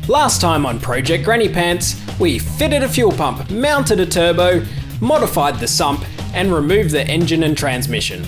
Last time on Project Granny Pants, we fitted a fuel pump, mounted a turbo, modified the sump, and removed the engine and transmission.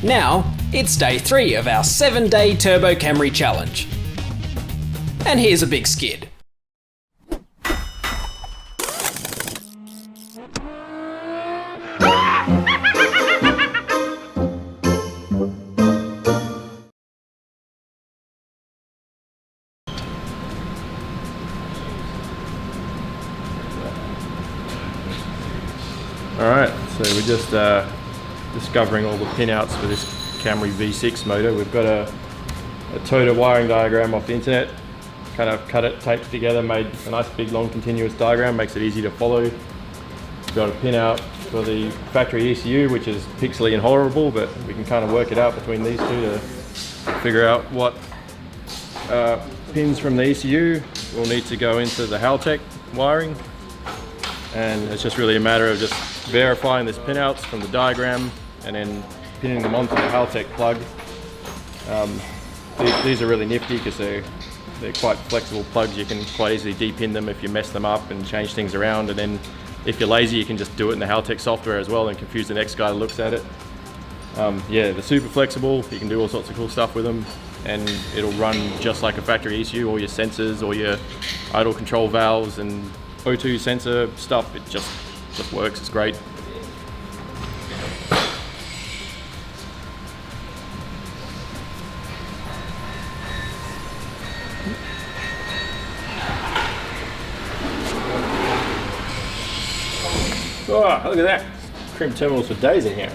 Now, it's day 3 of our 7-day Turbo Camry challenge. And here's a big skid. Alright, so we're just discovering all the pinouts for this Camry V6 motor. We've got a total wiring diagram off the internet, kind of cut it, taped it together, made a nice big long continuous diagram, makes it easy to follow. We've got a pinout for the factory ECU, which is pixely and horrible, but we can kind of work it out between these two to figure out what pins from the ECU will need to go into the Haltech wiring. And it's just really a matter of just verifying these pinouts from the diagram and then pinning them onto the Haltech plug. These are really nifty because they're quite flexible plugs. You can quite easily de-pin them if you mess them up and change things around, and then if you're lazy you can just do it in the Haltech software as well and confuse the next guy that looks at it. Yeah, they're super flexible. You can do all sorts of cool stuff with them, and it'll run just like a factory ECU. All your sensors, all your idle control valves and O2 sensor stuff, it just works. It's great. Oh, look at that! Trim terminals for days in here.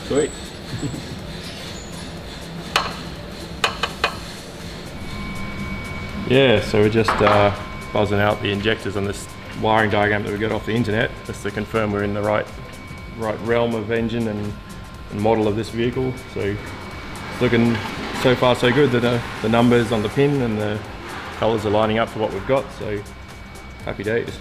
Sweet. Yeah, so we're just buzzing out the injectors on this wiring diagram that we got off the internet, just to confirm we're in the right realm of engine and model of this vehicle. So it's looking so far so good that the numbers on the pin and the colours are lining up to what we've got, so happy days.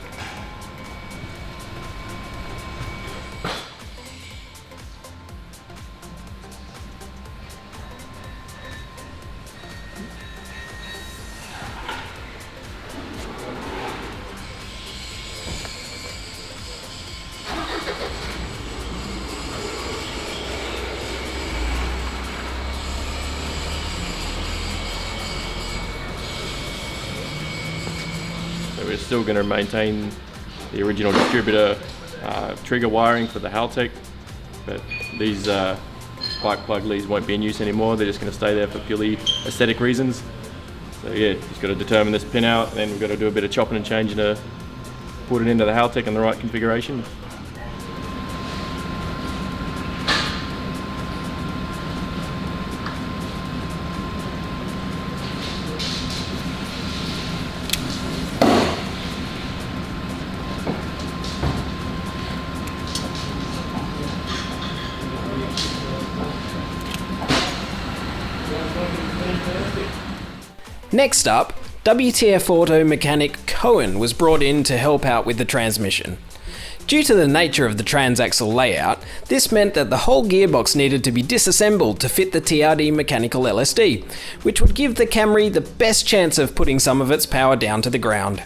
We're still going to maintain the original distributor trigger wiring for the Haltech, but these spike plug leads won't be in use anymore. They're just going to stay there for purely aesthetic reasons. So yeah, just got to determine this pin out, and then we've got to do a bit of chopping and changing to put it into the Haltech in the right configuration. Next up, WTF Auto mechanic Cohen was brought in to help out with the transmission. Due to the nature of the transaxle layout, this meant that the whole gearbox needed to be disassembled to fit the TRD mechanical LSD, which would give the Camry the best chance of putting some of its power down to the ground.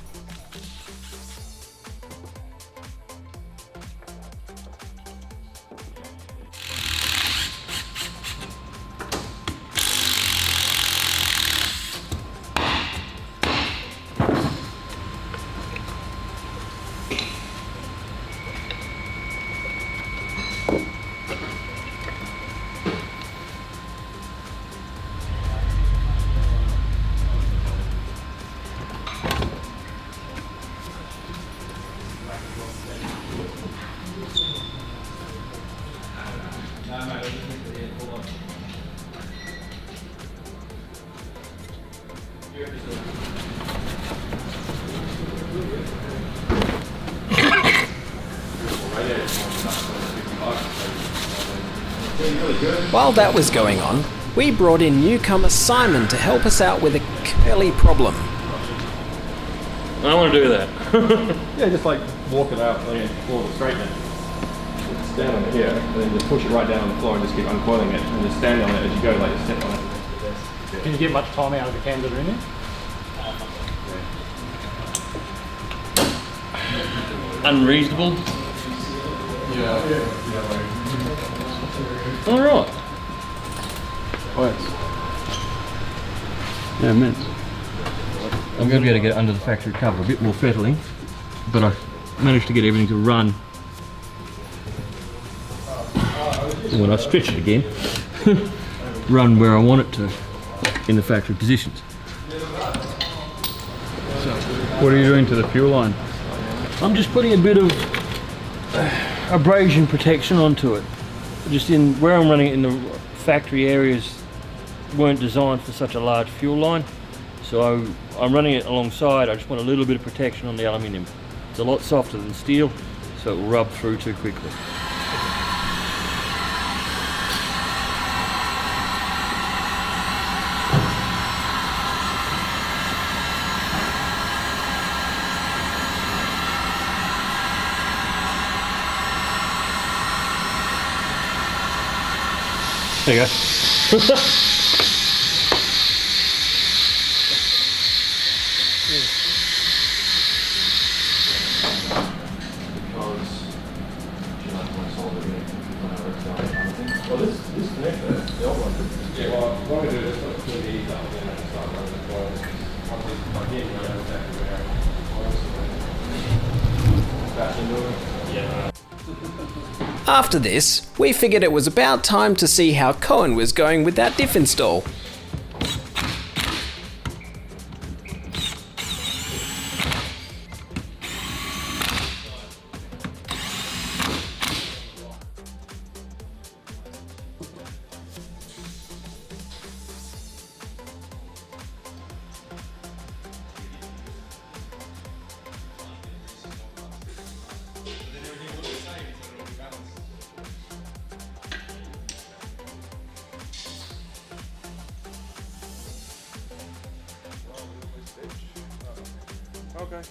While that was going on, we brought in newcomer Simon to help us out with a curly problem. I don't want to do that. Yeah, just like walk it out before the straightener. Stand on it here, and then just push it right down on the floor and just keep uncoiling it, and just stand on it as you go, like you step on it. Yeah. Can you get much time out of the cams that are in there? Unreasonable. Yeah. All right. Yeah, immense. I'm going to be able to get it under the factory cover, a bit more fettling, but I managed to get everything to run. And when I stretch it again, run where I want it to in the factory positions. So, what are you doing to the fuel line? I'm just putting a bit of abrasion protection onto it. Just in where I'm running it in the factory areas weren't designed for such a large fuel line. So I'm running it alongside. I just want a little bit of protection on the aluminium. It's a lot softer than steel, so it will rub through too quickly. There you go. Well, this connector, the old one. Yeah, well, what we do is put the TRD up and then start running the coils. Once it's plugged in, you know exactly where it's back into it. Yeah. After this, we figured it was about time to see how Cohen was going with that diff install. Okay.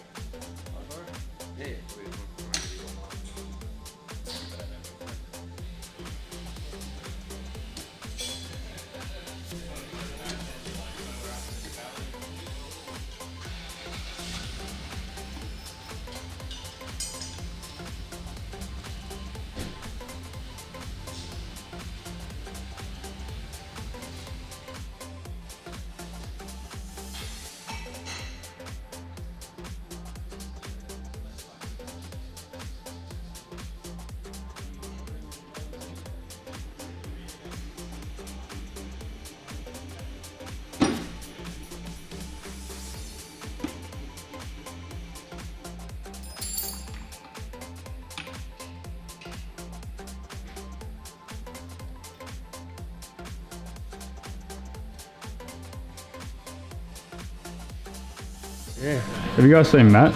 Yeah. Have you guys seen Matt?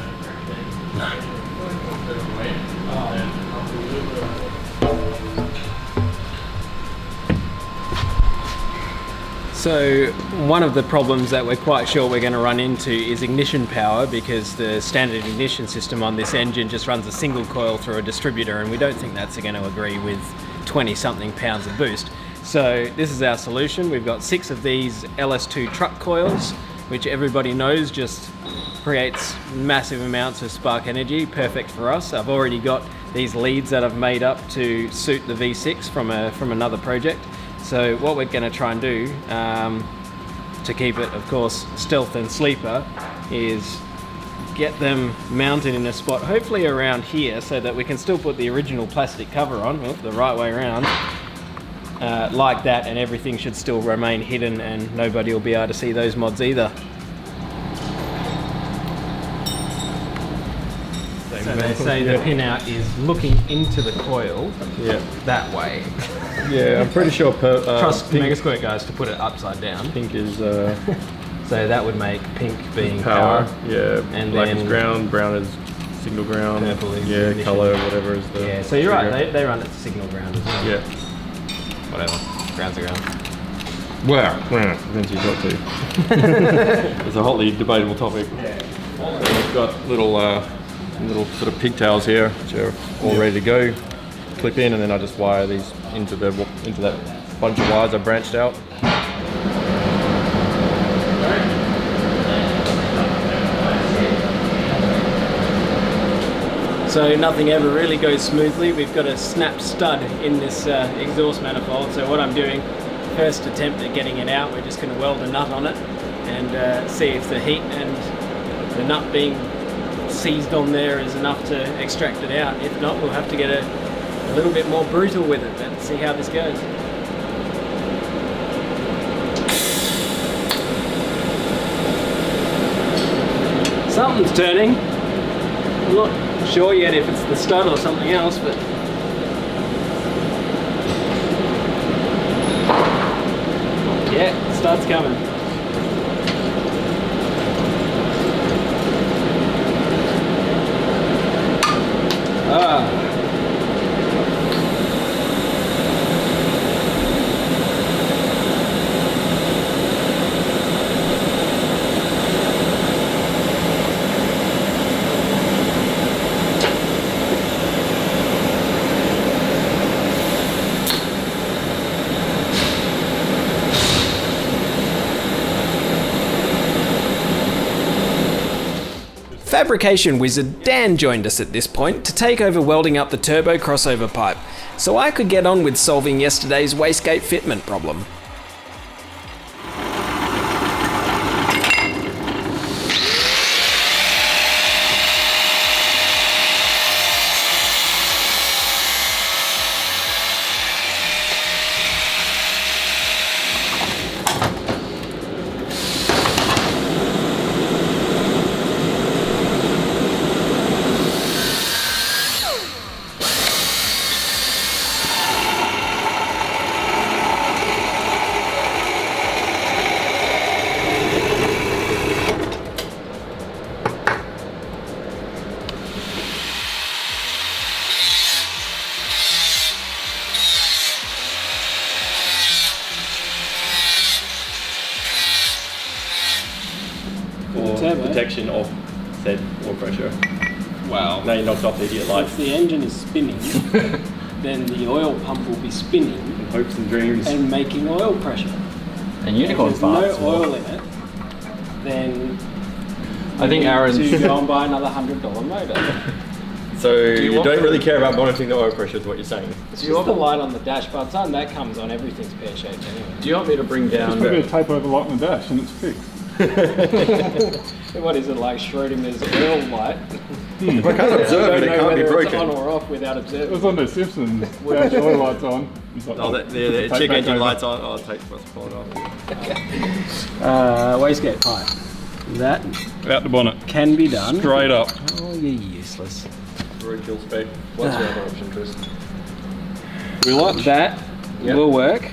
So one of the problems that we're quite sure we're going to run into is ignition power, because the standard ignition system on this engine just runs a single coil through a distributor, and we don't think that's going to agree with 20 something pounds of boost. So this is our solution. We've got 6 of these LS2 truck coils, which everybody knows just creates massive amounts of spark energy, perfect for us. I've already got these leads that I've made up to suit the V6 from another project. So what we're going to try and do, to keep it, of course, stealth and sleeper, is get them mounted in a spot, hopefully around here, so that we can still put the original plastic cover on, the right way around, like that, and everything should still remain hidden and nobody will be able to see those mods either. So they say the pinout is looking into the coil, that way. Yeah, I'm pretty sure Trust Mega Squirt guys to put it upside down. pink is So that would make pink being power. power. Yeah, And black then is ground, brown is signal ground. Purple is yeah, ignition. colour, whatever is the Yeah, so you're right, trigger. they run it to signal ground as well. Yeah. Whatever, ground's a ground. Wow, depends who you got to. It's a hotly debatable topic. So we've got little sort of pigtails here, which are all ready to go. Clip in, and then I just wire these into that bunch of wires I branched out. So nothing ever really goes smoothly. We've got a snap stud in this exhaust manifold. So what I'm doing, first attempt at getting it out, we're just going to weld a nut on it and see if the heat and the nut being seized on there is enough to extract it out. If not, we'll have to get a little bit more brutal with it and see how this goes. Something's turning. I'm not sure yet if it's the stud or something else, but yeah, the stud's coming. Fabrication wizard Dan joined us at this point to take over welding up the turbo crossover pipe, so I could get on with solving yesterday's wastegate fitment problem. Protection of said oil pressure. Wow. Now you knocked off the idiot light. If the engine is spinning, then the oil pump will be spinning And hopes and dreams. and making oil pressure. And unicorn If there's farts. no oil in it, then I think Aaron's. to go and buy another $100 motor. So you don't really care about monitoring the oil pressure is what you're saying. It's just the light on the dash. By the time that comes on, everything's pear-shaped anyway. Do you want me to bring down? Just put a bit of tape over light on the dash and it's fixed. What is it, like Schrodinger's oil light? If I can't observe it, it can't be It's broken. on or off without It observing. was on the Simpsons. Dash oil lights on. It's like, Oh, the tape check back engine over. lights on. Oh, tape must have fallen off. Wastegate pipe. That Out the bonnet. can be done. Straight up. Oh, you're useless. Roadkill spec. What's the other option, Chris? That will work.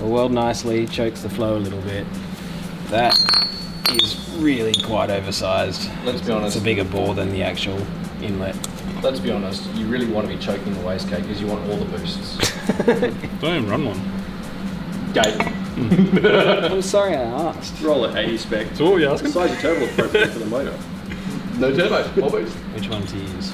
Will weld nicely, chokes the flow a little bit. That is really quite oversized. Let's be honest. It's a bigger bore than the actual inlet. Let's be honest. You really want to be choking the wastegate because you want all the boosts. Don't even run one. Gate. I'm sorry I asked. Roll at 80 spec. So what were you The asking? size of turbo appropriate for the motor. No turbo. More boost. Which one to use?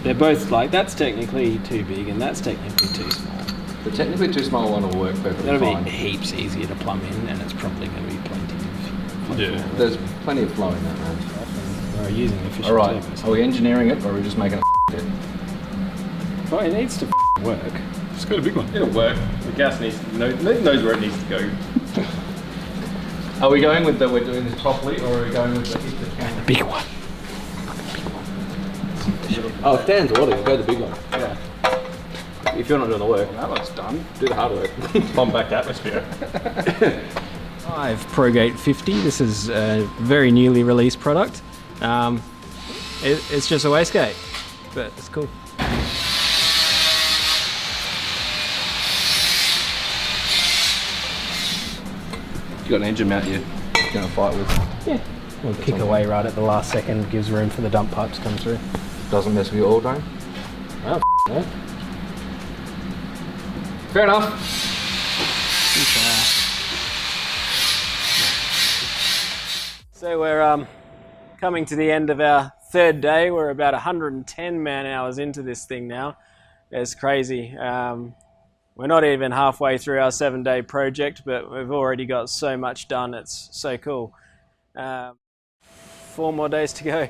They're both like, that's technically too big and that's technically too small. The technically too small one will work perfectly That'll fine. be heaps easier to plumb in and it's probably going to be plenty of Yeah. There's plenty of flow in that, man. We're using efficient Alright, turbos. are we engineering it or are we just making a fit? Well, it needs to work. Just got a big one. It'll work. The gas needs to know, it knows where it needs to go. Are we going with the we're doing this properly or are we going with the hit the camera? Big one. Oh, if Dan's order, go the big one. Yeah. If you're not doing the work, That looks done. do the hard work. Bomb back atmosphere. 5 ProGate 50. This is a very newly released product. It's just a wastegate, but it's cool. You got an engine mount you're going to fight with. Yeah. We'll kick away right at the last second, gives room for the dump pipe to come through. Doesn't mess with your oil drain. Oh, no. Fair enough. So we're coming to the end of our third day. We're about 110 man hours into this thing now. It's crazy. We're not even halfway through our 7-day project, but we've already got so much done. It's so cool. 4 more days to go.